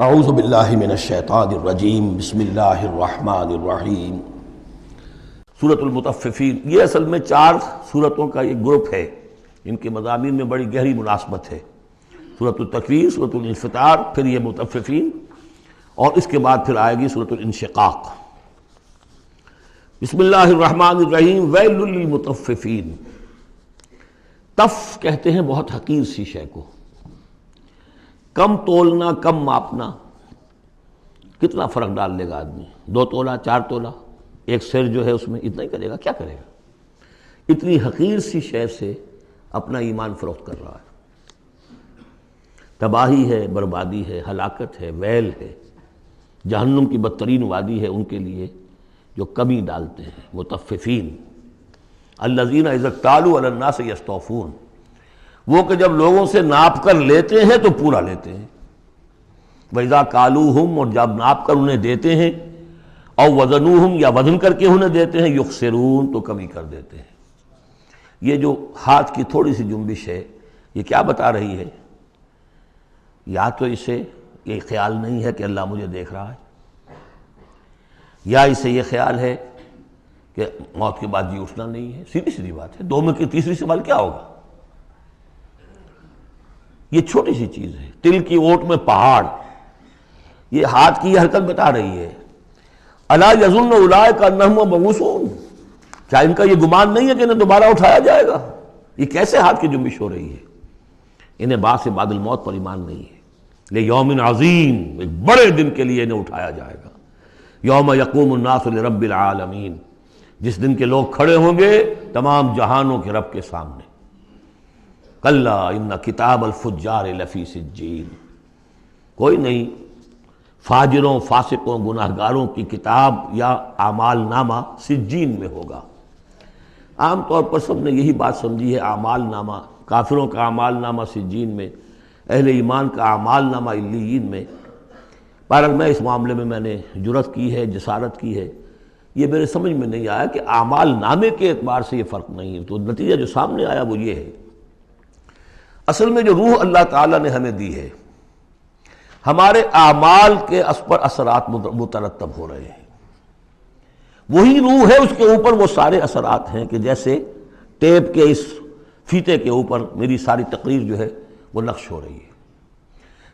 اعوذ باللہ من الشیطان الرجیم بسم اللہ الرحمن الرحیم۔ سورۃ المطففین، یہ اصل میں 4 سورتوں کا ایک گروپ ہے، ان کے مضامین میں بڑی گہری مناسبت ہے۔ سورۃ التکویر، سورۃ الانفطار، پھر یہ مطففین، اور اس کے بعد پھر آئے گی سورۃ الانشقاق۔ بسم اللہ الرحمن الرحیم۔ ویل للمطففین، تف کہتے ہیں بہت حقیر سی شے کو، کم تولنا، کم ماپنا، کتنا فرق ڈال لے گا آدمی؟ 2 تولہ 4 تولہ، ایک سر جو ہے اس میں اتنا ہی کرے گا، کیا کرے گا؟ اتنی حقیر سی شے سے اپنا ایمان فروخت کر رہا ہے۔ تباہی ہے، بربادی ہے، ہلاکت ہے، ویل ہے، جہنم کی بدترین وادی ہے ان کے لیے جو کمی ڈالتے ہیں۔ مطففین الذین اذا اکتالوا علی الناس یستوفون، وہ کہ جب لوگوں سے ناپ کر لیتے ہیں تو پورا لیتے ہیں۔ وَإِذَا كَالُوهُمْ، اور جب ناپ کر انہیں دیتے ہیں، اور وزنوہم، یا وزن کر کے انہیں دیتے ہیں، یخسرون، تو کمی کر دیتے ہیں۔ یہ جو ہاتھ کی تھوڑی سی جنبش ہے، یہ کیا بتا رہی ہے؟ یا تو اسے یہ خیال نہیں ہے کہ اللہ مجھے دیکھ رہا ہے، یا اسے یہ خیال ہے کہ موت کے بعد جی اٹھنا نہیں ہے۔ سیدھی سیدھی بات ہے، 2 میں کی تیسری سوال کیا ہوگا؟ یہ چھوٹی سی چیز ہے، تل کی اوٹ میں پہاڑ، یہ ہاتھ کی یہ حرکت بتا رہی ہے۔ الا یظن اولئک انہم مبعوثون، کیا ان کا یہ گمان نہیں ہے کہ انہیں دوبارہ اٹھایا جائے گا؟ یہ کیسے ہاتھ کی جنبش ہو رہی ہے؟ انہیں بعد سے بعد الموت پر ایمان نہیں ہے۔ لیوم عظیم، ایک بڑے دن کے لیے انہیں اٹھایا جائے گا۔ یوم یقوم الناس لرب العالمین، جس دن کے لوگ کھڑے ہوں گے تمام جہانوں کے رب کے سامنے۔ کلا ان کتاب الفجار لفی سجین، کوئی نہیں، فاجروں، فاسقوں، گناہگاروں کی کتاب یا اعمال نامہ سجین میں ہوگا۔ عام طور پر سب نے یہی بات سمجھی ہے، اعمال نامہ، کافروں کا اعمال نامہ سجین میں، اہل ایمان کا اعمال نامہ علیین میں۔ بہرحال میں اس معاملے میں نے جرأت کی ہے، جسارت کی ہے، یہ میرے سمجھ میں نہیں آیا کہ اعمال نامے کے اعتبار سے یہ فرق نہیں ہے، تو نتیجہ جو سامنے آیا وہ یہ ہے۔ اصل میں جو روح اللہ تعالیٰ نے ہمیں دی ہے، ہمارے اعمال کے اس پر اثرات مترتب ہو رہے ہیں۔ وہی روح ہے، اس کے اوپر وہ سارے اثرات ہیں کہ جیسے ٹیپ کے اس فیتے کے اوپر میری ساری تقریر جو ہے وہ نقش ہو رہی ہے۔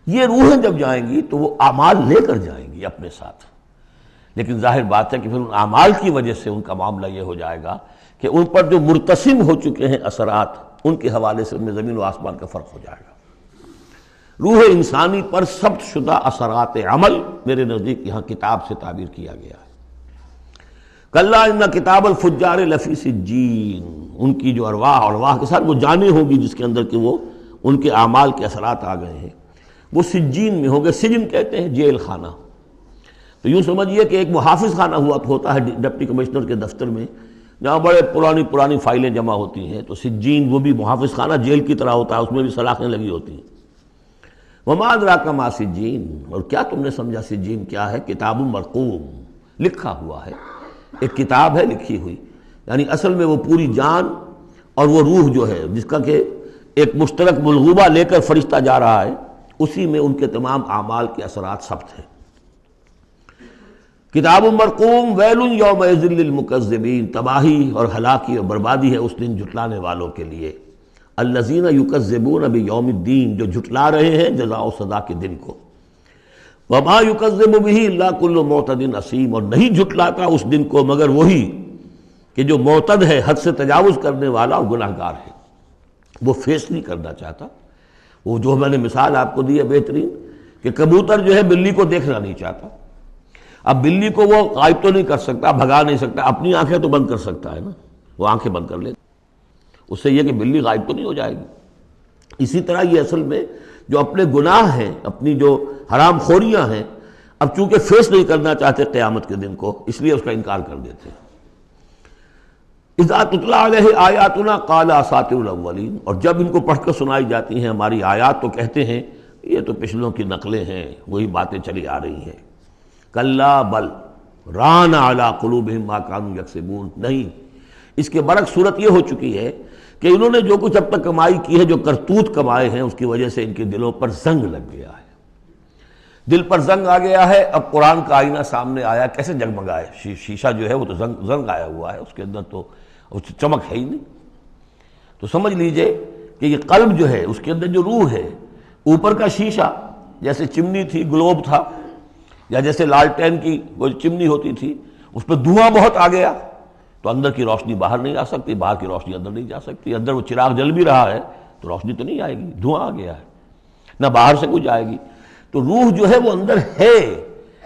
یہ روحیں جب جائیں گی تو وہ اعمال لے کر جائیں گی اپنے ساتھ، لیکن ظاہر بات ہے کہ پھر ان اعمال کی وجہ سے ان کا معاملہ یہ ہو جائے گا کہ ان پر جو مرتسم ہو چکے ہیں اثرات، ان کے حوالے سے ان میں زمین و آسمان کا فرق ہو جائے گا۔ روح انسانی پر ثبت شدہ اثرات عمل میرے نزدیک یہاں کتاب سے تعبیر کیا گیا ہے۔ کلا ان کتاب الفجار لفی سجین، ان کی جو ارواح کے ساتھ وہ جانیں ہوں گی جس کے اندر کہ وہ ان کے اعمال کے اثرات آ گئے ہیں، وہ سجین میں ہوں گے۔ سجن کہتے ہیں جیل خانہ، تو یوں سمجھیے کہ ایک محافظ خانہ ہوتا ہے ڈپٹی کمشنر کے دفتر میں، جہاں بڑے پرانی فائلیں جمع ہوتی ہیں، تو سجین وہ بھی محافظ خانہ جیل کی طرح ہوتا ہے، اس میں بھی سلاخیں لگی ہوتی ہیں۔ وما ادراک ما سجین، اور کیا تم نے سمجھا سجین کیا ہے؟ کتاب مرقوم، لکھا ہوا ہے، ایک کتاب ہے لکھی ہوئی، یعنی اصل میں وہ پوری جان اور وہ روح جو ہے جس کا کہ ایک مشترک ملغوبہ لے کر فرشتہ جا رہا ہے، اسی میں ان کے تمام اعمال کے اثرات ثبت ہیں۔ کتاب مرقوم، ویل یومئذ للمکذبین، تباہی اور ہلاکی اور بربادی ہے اس دن جھٹلانے والوں کے لیے۔ الذین یکذبون بیوم الدین، جو جھٹلا رہے ہیں جزا و سزا کے دن کو۔ وما یکذب بہ الا کل معتد اثیم، اور نہیں جھٹلاتا اس دن کو مگر وہی کہ جو معتد ہے، حد سے تجاوز کرنے والا اور گناہگار ہے۔ وہ فیس نہیں کرنا چاہتا، وہ جو میں نے مثال آپ کو دی ہے بہترین، کہ کبوتر جو ہے بلی کو دیکھنا نہیں چاہتا۔ اب بلی کو وہ غائب تو نہیں کر سکتا، بھگا نہیں سکتا، اپنی آنکھیں تو بند کر سکتا ہے نا، وہ آنکھیں بند کر لے، اس سے یہ کہ بلی غائب تو نہیں ہو جائے گی۔ اسی طرح یہ اصل میں جو اپنے گناہ ہیں، اپنی جو حرام خوریاں ہیں، اب چونکہ فیس نہیں کرنا چاہتے قیامت کے دن کو، اس لیے اس کا انکار کر دیتے ہیں۔ اذا تتلی علیہ آیاتنا قال اساطیر الاولین، اور جب ان کو پڑھ کر سنائی جاتی ہیں ہماری آیات تو کہتے ہیں یہ تو پچھلوں کی نقلیں ہیں، وہی باتیں چلی آ رہی ہیں۔ کلا بل ران علی قلوبہم ما کانوا یکسبون، نہیں، اس کے برعکس صورت یہ ہو چکی ہے کہ انہوں نے جو کچھ اب تک کمائی کی ہے، جو کرتوت کمائے ہیں، اس کی وجہ سے ان کے دلوں پر زنگ لگ گیا ہے۔ دل پر زنگ آ گیا ہے، اب قرآن کا آئینہ سامنے آیا، کیسے جگمگائے؟ شیشہ جو ہے وہ تو زنگ آیا ہوا ہے، اس کے اندر تو چمک ہے ہی نہیں۔ تو سمجھ لیجئے کہ یہ قلب جو ہے اس کے اندر جو روح ہے، اوپر کا شیشہ جیسے چمنی تھی، گلوب تھا، یا جیسے لالٹین کی وہ چمنی ہوتی تھی، اس پہ دھواں بہت آ گیا تو اندر کی روشنی باہر نہیں آ سکتی، باہر کی روشنی اندر نہیں جا سکتی۔ اندر وہ چراغ جل بھی رہا ہے تو روشنی تو نہیں آئے گی، دھواں آ گیا ہے، نہ باہر سے کچھ آئے گی۔ تو روح جو ہے وہ اندر ہے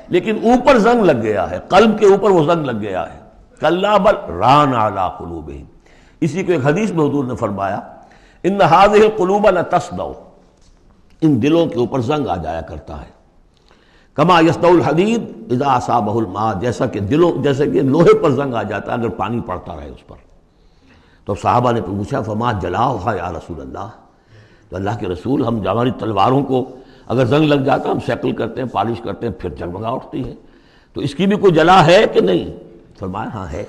لیکن اوپر زنگ لگ گیا ہے، قلب کے اوپر وہ زنگ لگ گیا ہے۔ کلا بل ران علی قلوبہم، اسی کو ایک حدیث میں حضور نے فرمایا ان ہذہ القلوب لتصدع، ان دلوں کے اوپر زنگ آ جایا کرتا ہے، کما یصدع الحدید اذا اصابہ الماء، جیسے کہ لوہے پر زنگ آ جاتا ہے اگر پانی پڑتا رہے اس پر۔ تو صحابہ نے پوچھا فما جلاؤھا یا رسول اللہ، تو اللہ کے رسول ہم ہماری تلواروں کو اگر زنگ لگ جاتا ہم سیکل کرتے ہیں، پالش کرتے ہیں، پھر جگمگا اٹھتی ہے، تو اس کی بھی کوئی جلا ہے کہ نہیں؟ فرمایا ہاں ہے،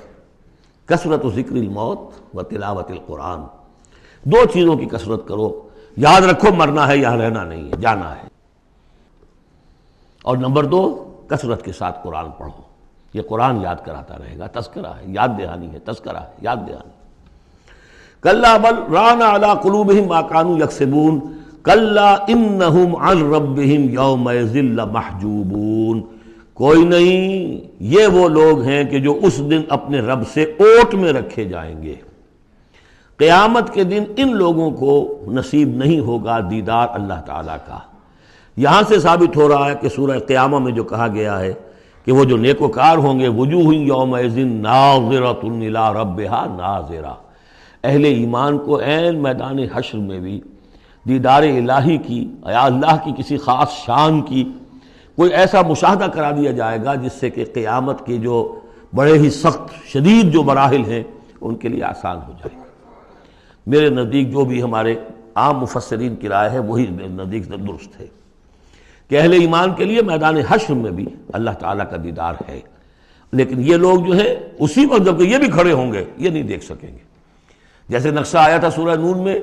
کثرت ذکر الموت و تلاوت القرآن، دو چیزوں کی کثرت کرو، یاد رکھو مرنا ہے یہاں رہنا نہیں ہے، جانا ہے، اور نمبر دو کثرت کے ساتھ قرآن پڑھو، یہ قرآن یاد کراتا رہے گا، تذکرہ ہے، یاد دہانی ہے، تذکرہ ہے، یاد دہانی۔ کلا بل ران علی قلوبہم ما کانوا یکسبون کلا انہم عن ربہم یومئذ لمحجوبون، کوئی نہیں، یہ وہ لوگ ہیں کہ جو اس دن اپنے رب سے اوٹ میں رکھے جائیں گے۔ قیامت کے دن ان لوگوں کو نصیب نہیں ہوگا دیدار اللہ تعالیٰ کا۔ یہاں سے ثابت ہو رہا ہے کہ سورہ قیامہ میں جو کہا گیا ہے کہ وہ جو نیکوکار ہوں گے وجوہ یومئذ ناظرۃ الی ربہا ناظرہ، اہل ایمان کو عین میدان حشر میں بھی دیدار الہی کی یا اللہ کی کسی خاص شان کی کوئی ایسا مشاہدہ کرا دیا جائے گا جس سے کہ قیامت کے جو بڑے ہی سخت شدید جو مراحل ہیں ان کے لیے آسان ہو جائے گا۔ میرے نزدیک جو بھی ہمارے عام مفسرین کی رائے ہے وہی میرے نزدیک درست ہے کہ اہل ایمان کے لیے میدان حشر میں بھی اللہ تعالیٰ کا دیدار ہے، لیکن یہ لوگ جو ہے اسی وقت جب کہ یہ بھی کھڑے ہوں گے یہ نہیں دیکھ سکیں گے۔ جیسے نقشہ آیا تھا سورہ نون میں،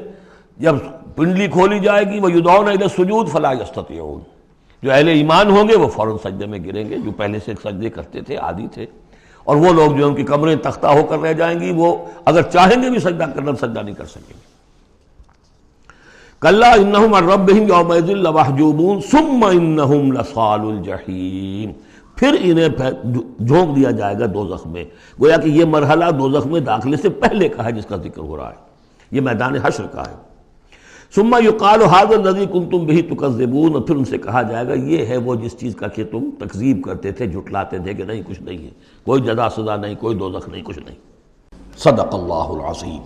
جب پنڈلی کھولی جائے گی وَيُدْعَوْنَ إِلَى السُّجُودِ فَلَا يَسْتَطِيعُونَ، جو اہل ایمان ہوں گے وہ فوراً سجدے میں گریں گے، جو پہلے سے سجدے کرتے تھے عادی تھے، اور وہ لوگ جو ان کی کمریں تختہ ہو کر رہ جائیں گی وہ اگر چاہیں گے بھی سجدہ کرنا سجدہ نہیں کر سکیں گے۔ کلا انہم عن ربہم یومئذ لمحجوبون ثم انہم لصال الجحیم، پھر انہیں جھونک دیا جائے گا دوزخ میں۔ گویا کہ یہ مرحلہ دوزخ میں داخلے سے پہلے کا ہے جس کا ذکر ہو رہا ہے، یہ میدان حشر کا ہے۔ ثم یقال ھذا الذی کنتم بہ تکذبون، اور پھر ان سے کہا جائے گا یہ ہے وہ جس چیز کا کہ تم تکذیب کرتے تھے، جھٹلاتے تھے کہ نہیں کچھ نہیں ہے، کوئی جزا سزا نہیں، کوئی دوزخ نہیں، کچھ نہیں۔ صدق اللہ العظیم۔